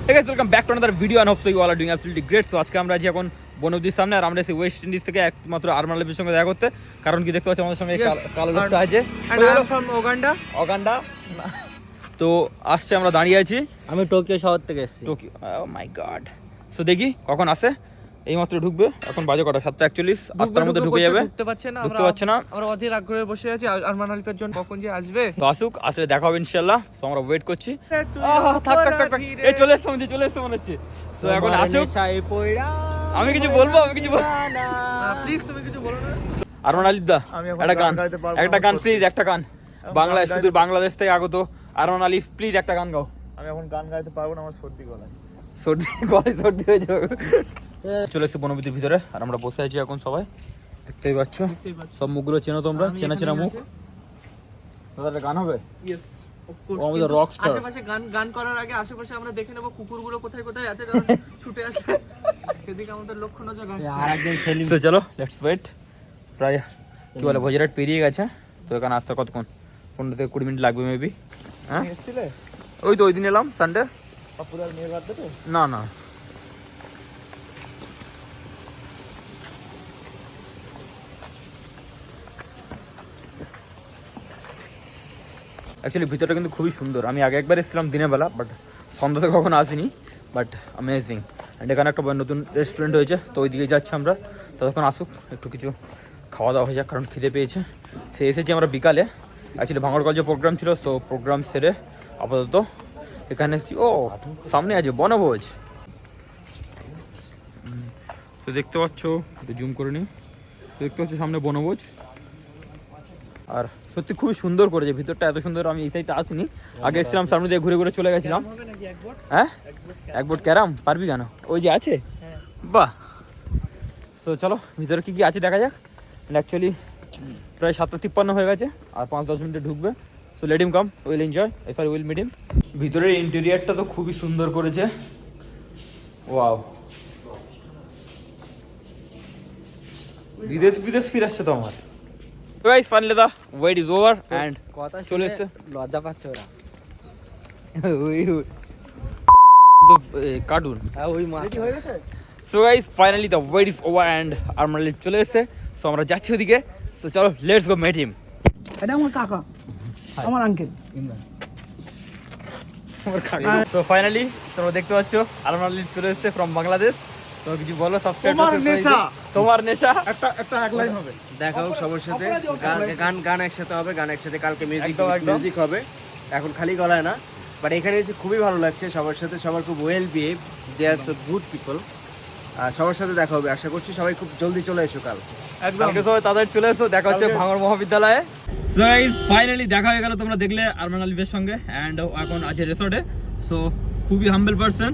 Hey guys, welcome back to another video and hope so you all are doing absolutely great. So আজকে আমরা আছি এখন বনবদ্বীর সামনে আর আমরা এসে ওয়েস্ট ইন্ডিজ থেকে একমাত্র আরমান আলিফের সঙ্গে দেখা করতে, কারণ কি দেখতে পাচ্ছি আমাদের সঙ্গে কালো লোকটা আছে ওগান্ডা। তো আসছে, আমরা দাঁড়িয়ে আছি। আমি টোকিও শহর থেকে এসেছি। টোকিও, ও মাই গড। সো দেখি কখন আসে। এই মাত্র ঢুকবে, এখন বাজে কটা? 7:41, 8টার মধ্যে ঢুকে যাবে। ঢুকতে পারছে না, আমরা অধীর আগ্রহে বসে আছি আরমান আলিফের জন্য কখন যে আসবে। তো আসুক, আসলে দেখা হবে ইনশাআল্লাহ। তো আমরা ওয়েট করছি। থাক এই চলে এসছে মনে হচ্ছে। তো এখন আসুক। আমি কিছু বলবো না প্লিজ, তুমি কিছু বলো না। আরমান আলিফ দা, একটা গান প্লিজ, একটা গান বাংলায়, শুধু বাংলাদেশ থেকে আগত আরমান আলিফ, প্লিজ একটা গান গাও। আমি এখন গান গাইতে পারবো না, আমার সর্দি হয়ে যাবে। চলে এসেছে বনবদ্বীর ভিতরে আর আমরা বসে আছি এখন সবাই, দেখতেই পাচ্ছ। সব মুখগুলো চেনো তোমরা, চেনা মুখ। তাহলে গান হবে। Yes, of course. আমাদের রক স্টার। আশেপাশে গান করার আগে আশেপাশে আমরা দেখে নেব কুকুরগুলো কোথায় আছে, যারা ছুটে আসবে সেদিকে আমাদের লক্ষ্য নজর রাখতে হবে। আরেকদিন খেলি। তো চলো, লেটস ওয়েট। প্রায় কি বলে ভোজরাট পেরিয়ে গেছে। তো এখানে আসতে কতক্ষণ? 15 থেকে 20 মিনিট লাগবে মেবি। হ্যাঁ, এসেছিলে? ওই তো ওই দিন এলাম সানডে। আপুরার মেয়ের বার্থডে তো? না অ্যাকচুয়ালি ভিতরটা কিন্তু খুবই সুন্দর। আমি আগে একবার এসেছিলাম দিনের বেলা, বাট সন্ধ্যাতে কখনো আসিনি। But amazing. অ্যান্ড এখানে একটা নতুন রেস্টুরেন্ট হয়েছে, তো ওই দিকে যাচ্ছি আমরা। ততক্ষণ আসুক, একটু কিছু খাওয়া দাওয়া হয়ে যাক, কারণ খিদে পেয়েছে। সে এসেছি আমরা বিকালে, অ্যাকচুয়ালি ভাঙড় কলেজে প্রোগ্রাম ছিল, তো প্রোগ্রাম সেরে আপাতত এখানে এসেছি। ও সামনে আছে বনভোজ। তো দেখতে পাচ্ছ, একটু জুম করে নিই, দেখতে পাচ্ছ সামনে বনভোজ। আর সত্যি খুবই সুন্দর করেছে ভিতরটা, এত সুন্দর। আমি এই সাইডটা আসিনি, আগে এসেছিলাম সামনে দিয়ে ঘুরে চলে গেছিলাম। হ্যাঁ, এক বোর্ড ক্যারাম পারবি কেন? ওই যে আছে। বাহ। তো চলো ভিতরে কি আছে দেখা যাক। অ্যাকচুয়ালি প্রায় 7:53 হয়ে গেছে, আর 5-10 মিনিটে ঢুকবে। So let him come, will enjoy, sorry will meet him. ভিতরের ইন্টেরিয়ারটা তো খুবই সুন্দর করেছে। ওয়াও, বিদেশ ফিরে আসছে তো আমার। তো guys, finally the wait is over and কথা চলে এসেছে। লজ্জা পাচ্ছে ওরা। ওই কার্টুন। হ্যাঁ, ওই মাছ হয়ে গেছে। So guys, finally the wait is over and Arman Alif চলে এসেছে। সো আমরা যাচ্ছি ওদিকে। সো চলো, লেটস গো মেট হিম। এটা আমার কাকা, আমার আঙ্কেল। তো ফাইনালি তোমরা দেখতে পাচ্ছ আরমান আলিফ চলে এসেছে ফ্রম বাংলাদেশ। তো কিছু বলো, সাবস্ক্রাইব তোমার নেশা। একটা এক লাইন হবে। দেখাও সবার সাথে, গান একসাথে হবে, গান একসাথে, কালকে মিউজিক হবে। এখন খালি গলায় না, বাট এখানে এসে খুবই ভালো লাগছে সবার সাথে। সবার খুব ওয়েল বিহেভ, দে আর সো গুড পিপল। আর সবার সাথে দেখা হবে, আশা করছি সবাই খুব জলদি চলে এসো কাল। একদম সবাই তাদের চলে এসো, দেখা হচ্ছে ভাঙড় মহাবিদ্যালয়ে। সো গাইস, ফাইনালি দেখা হয়ে গেল, তোমরা দেখলে আরমান আলিফের সঙ্গে। এন্ড এখন আছে রিসর্টে। সো খুবই হাম্বল পারসন।